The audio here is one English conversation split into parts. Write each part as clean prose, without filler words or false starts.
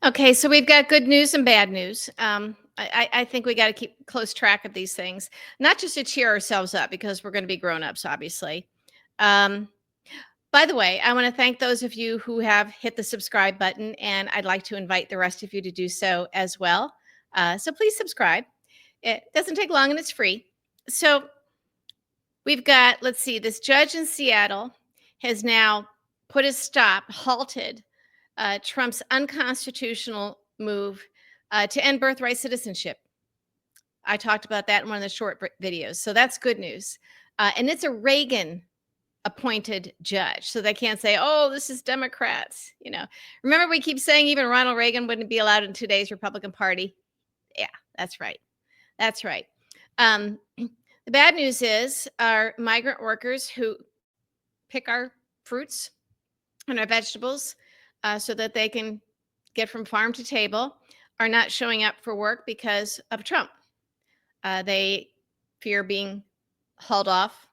Okay, so we've got good news and bad news. I think we got to keep close track of these things, not just to cheer ourselves up because we're going to be grown-ups, obviously. Um, by the way, I want to thank those of you who have hit the subscribe button, and I'd like to invite the rest of you to do so as well. So please subscribe. It doesn't take long and it's free. So we've got, let's see, this judge in Seattle has now put a stop, halted Trump's unconstitutional move to end birthright citizenship. I talked about that in one of the short videos. So that's good news. And it's a Reagan appointed judge. So they can't say, oh, this is Democrats. Remember, we keep saying even Ronald Reagan wouldn't be allowed in today's Republican Party. Yeah, that's right. That's right. The bad news is our migrant workers who pick our fruits and our vegetables so that they can get from farm to table are not showing up for work because of Trump. They fear being hauled off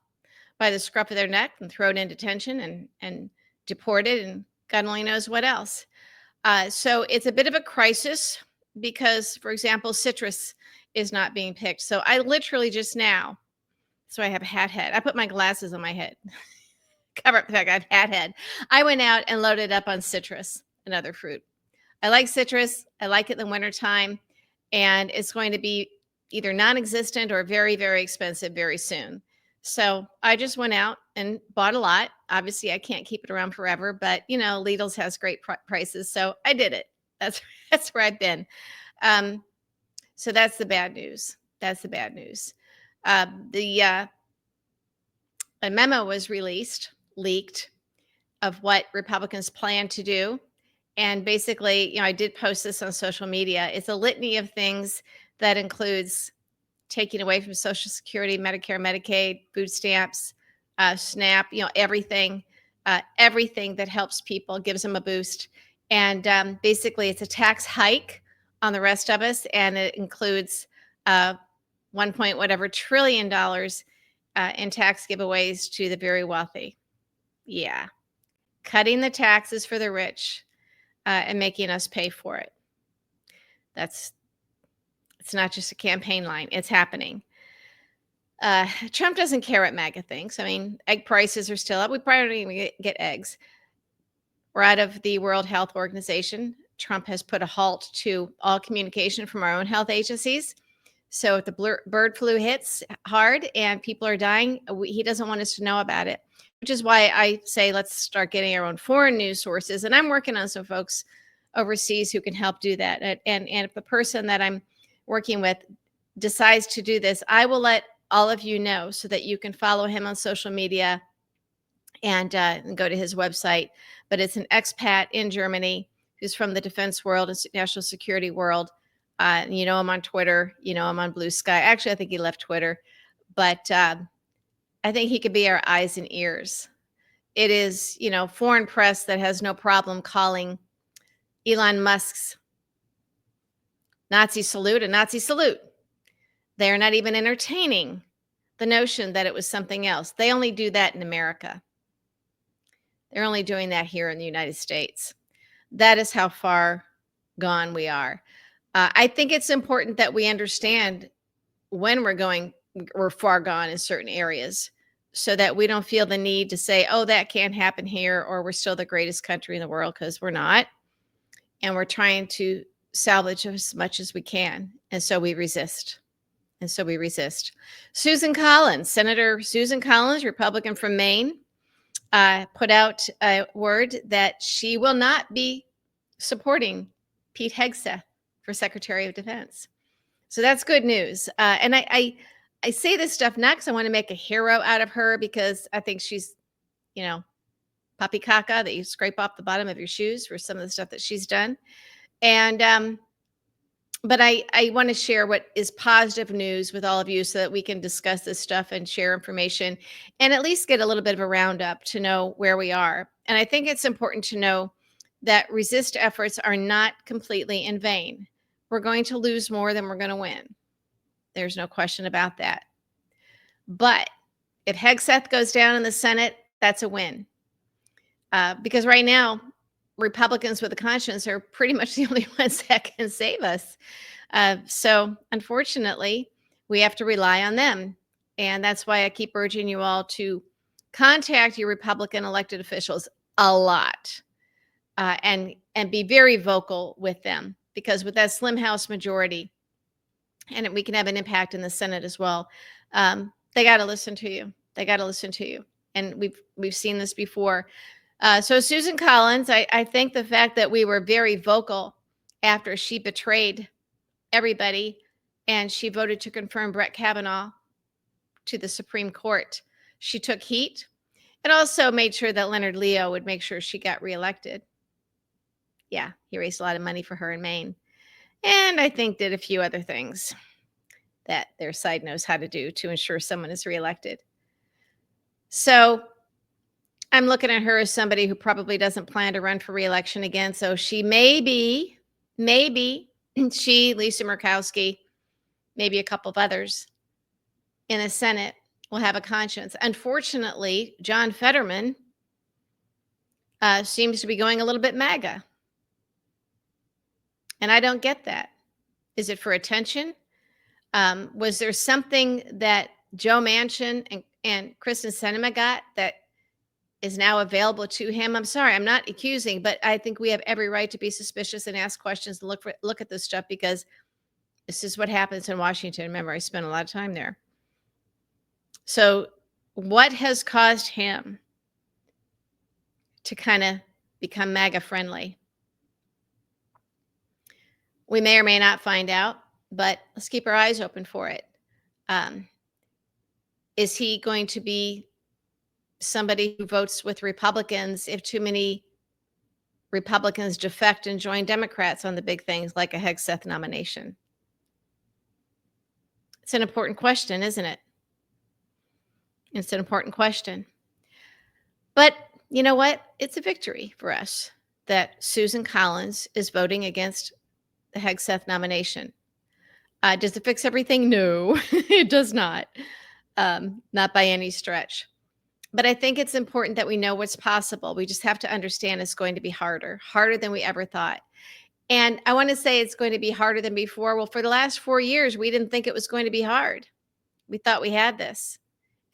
by the scruff of their neck and thrown in detention and deported and God only knows what else. So it's a bit of a crisis because, for example, citrus is not being picked. So I literally just now, so I have a hat head. I put my glasses on my head, cover up the fact I have hat head. I went out and loaded up on citrus and other fruit. I like citrus. I like it in the wintertime. And it's going to be either non-existent or very, very expensive very soon. So I just went out and bought a lot. Obviously, I can't keep it around forever, but Lidl's has great prices. So I did it. That's where I've been. So that's the bad news. That's the bad news. A memo was leaked of what Republicans plan to do. And basically, I did post this on social media. It's a litany of things that includes taking away from Social Security, Medicare, Medicaid, food stamps, SNAP, everything that helps people, gives them a boost. And basically, it's a tax hike on the rest of us, and it includes 1 point whatever trillion dollars in tax giveaways to the very wealthy. Yeah, cutting the taxes for the rich and making us pay for it. It's not just a campaign line. It's happening. Trump doesn't care what MAGA thinks. I mean, egg prices are still up. We probably don't even get eggs. We're out of the World Health Organization. Trump has put a halt to all communication from our own health agencies. So if the bird flu hits hard and people are dying, he doesn't want us to know about it, which is why I say let's start getting our own foreign news sources. And I'm working on some folks overseas who can help do that. And if the person that I'm working with decides to do this, I will let all of you know so that you can follow him on social media and go to his website. But it's an expat in Germany who's from the defense world and national security world. Him on Twitter, him on Blue Sky. Actually, I think he left Twitter, but I think he could be our eyes and ears. It is, foreign press that has no problem calling Elon Musk's Nazi salute a Nazi salute. They are not even entertaining the notion that it was something else. They only do that in America. They're only doing that here in the United States. That is how far gone we are. I think it's important that we understand when we're far gone in certain areas so that we don't feel the need to say, oh, that can't happen here, or we're still the greatest country in the world, because we're not. And we're trying to salvage as much as we can. And so we resist. Susan Collins, Senator Susan Collins, Republican from Maine, put out a word that she will not be supporting Pete Hegseth for Secretary of Defense. So that's good news. And I say this stuff not because I want to make a hero out of her, because I think she's, poppycaca that you scrape off the bottom of your shoes for some of the stuff that she's done. And but I want to share what is positive news with all of you so that we can discuss this stuff and share information and at least get a little bit of a roundup to know where we are. And I think it's important to know that resist efforts are not completely in vain. We're going to lose more than we're going to win. There's no question about that. But if Hegseth goes down in the Senate, that's a win. Because right now, Republicans with a conscience are pretty much the only ones that can save us. So, unfortunately, we have to rely on them. And that's why I keep urging you all to contact your Republican elected officials a lot, and be very vocal with them, because with that slim House majority, and we can have an impact in the Senate as well. They got to listen to you. They got to listen to you, and we've seen this before. So Susan Collins, I think the fact that we were very vocal after she betrayed everybody and she voted to confirm Brett Kavanaugh to the Supreme Court, she took heat. It also made sure that Leonard Leo would make sure she got reelected. Yeah, he raised a lot of money for her in Maine, and I think did a few other things that their side knows how to do to ensure someone is reelected. So I'm looking at her as somebody who probably doesn't plan to run for reelection again. So she maybe she, Lisa Murkowski, maybe a couple of others in the Senate will have a conscience. Unfortunately, John Fetterman seems to be going a little bit MAGA. And I don't get that. Is it for attention? Was there something that Joe Manchin and Kristen Sinema got that is now available to him? I'm sorry, I'm not accusing, but I think we have every right to be suspicious and ask questions and look at this stuff, because this is what happens in Washington. Remember, I spent a lot of time there. So what has caused him to kind of become MAGA friendly? We may or may not find out, but let's keep our eyes open for it. Is he going to be somebody who votes with Republicans if too many Republicans defect and join Democrats on the big things like a Hegseth nomination? It's an important question, isn't it? It's an important question. But you know what? It's a victory for us that Susan Collins is voting against the Hegseth nomination. Does it fix everything? No, it does not. Not by any stretch. But I think it's important that we know what's possible. We just have to understand it's going to be harder than we ever thought. And I want to say it's going to be harder than before. Well, for the last 4 years, we didn't think it was going to be hard. We thought we had this.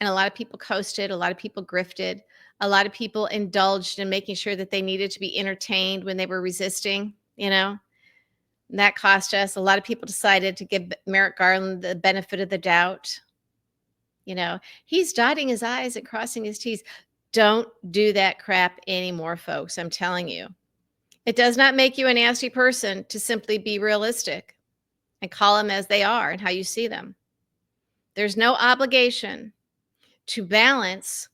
And a lot of people coasted, a lot of people grifted, a lot of people indulged in making sure that they needed to be entertained when they were resisting, And that cost us. A lot of people decided to give Merrick Garland the benefit of the doubt. He's dotting his I's and crossing his T's. Don't do that crap anymore, folks. I'm telling you. It does not make you a nasty person to simply be realistic and call them as they are and how you see them. There's no obligation to balance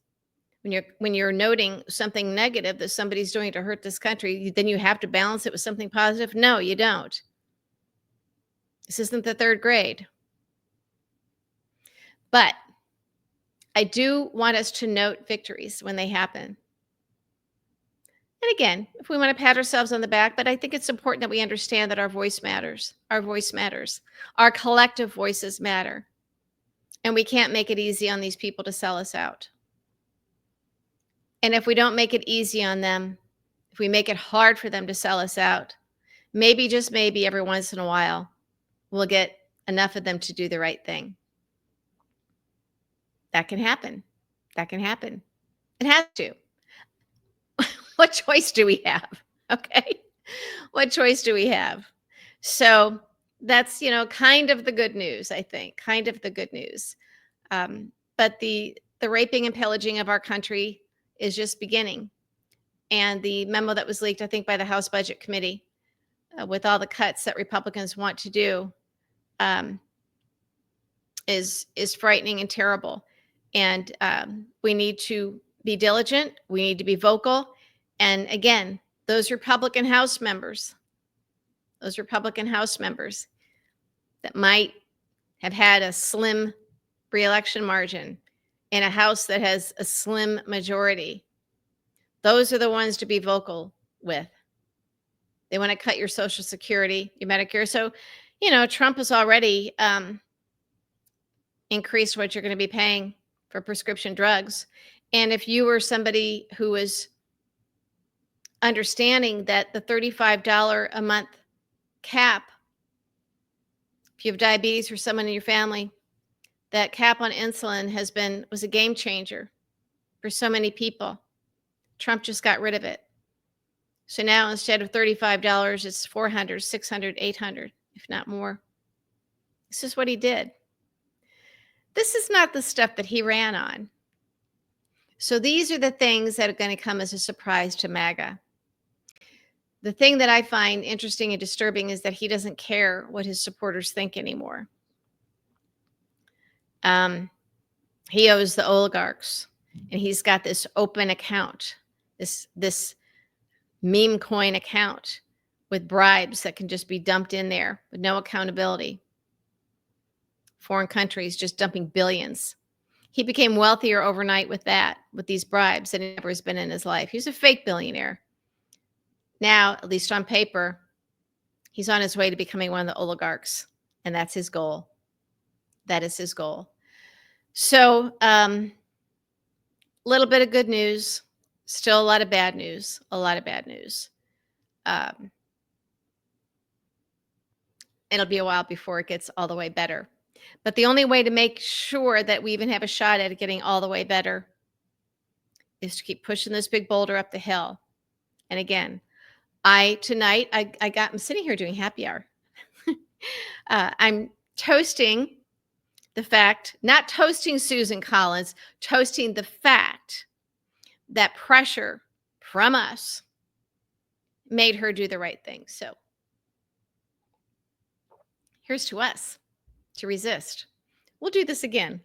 when you're noting something negative that somebody's doing to hurt this country, then you have to balance it with something positive. No, you don't. This isn't the third grade. But I do want us to note victories when they happen. And again, if we want to pat ourselves on the back, but I think it's important that we understand that our voice matters. Our voice matters. Our collective voices matter. And we can't make it easy on these people to sell us out. And if we don't make it easy on them, if we make it hard for them to sell us out, maybe, just maybe, every once in a while, we'll get enough of them to do the right thing. That can happen. That can happen. It has to. What choice do we have? Okay. What choice do we have? So that's, kind of the good news, I think, kind of the good news. But the raping and pillaging of our country is just beginning. And the memo that was leaked, I think, by the House Budget Committee, with all the cuts that Republicans want to do, is frightening and terrible. And we need to be diligent. We need to be vocal. And again, those Republican House members that might have had a slim reelection margin in a House that has a slim majority, those are the ones to be vocal with. They want to cut your Social Security, your Medicare. So, Trump has already increased what you're going to be paying for prescription drugs. And if you were somebody who was understanding that the $35 a month cap, if you have diabetes or someone in your family, that cap on insulin was a game changer for so many people. Trump just got rid of it. So now instead of $35, it's 400, 600, 800, if not more. This is what he did. This is not the stuff that he ran on. So these are the things that are going to come as a surprise to MAGA. The thing that I find interesting and disturbing is that he doesn't care what his supporters think anymore. He owes the oligarchs, and he's got this open account, this meme coin account with bribes that can just be dumped in there with no accountability. Foreign countries just dumping billions. He became wealthier overnight with these bribes that he never has been in his life. He's a fake billionaire. Now, at least on paper, he's on his way to becoming one of the oligarchs, and that's his goal. That is his goal. So, little bit of good news, still a lot of bad news, It'll be a while before it gets all the way better. But the only way to make sure that we even have a shot at it getting all the way better is to keep pushing this big boulder up the hill. And again, I'm sitting here doing happy hour. I'm toasting the fact, not toasting Susan Collins, toasting the fact that pressure from us made her do the right thing. So here's to us to resist. We'll do this again.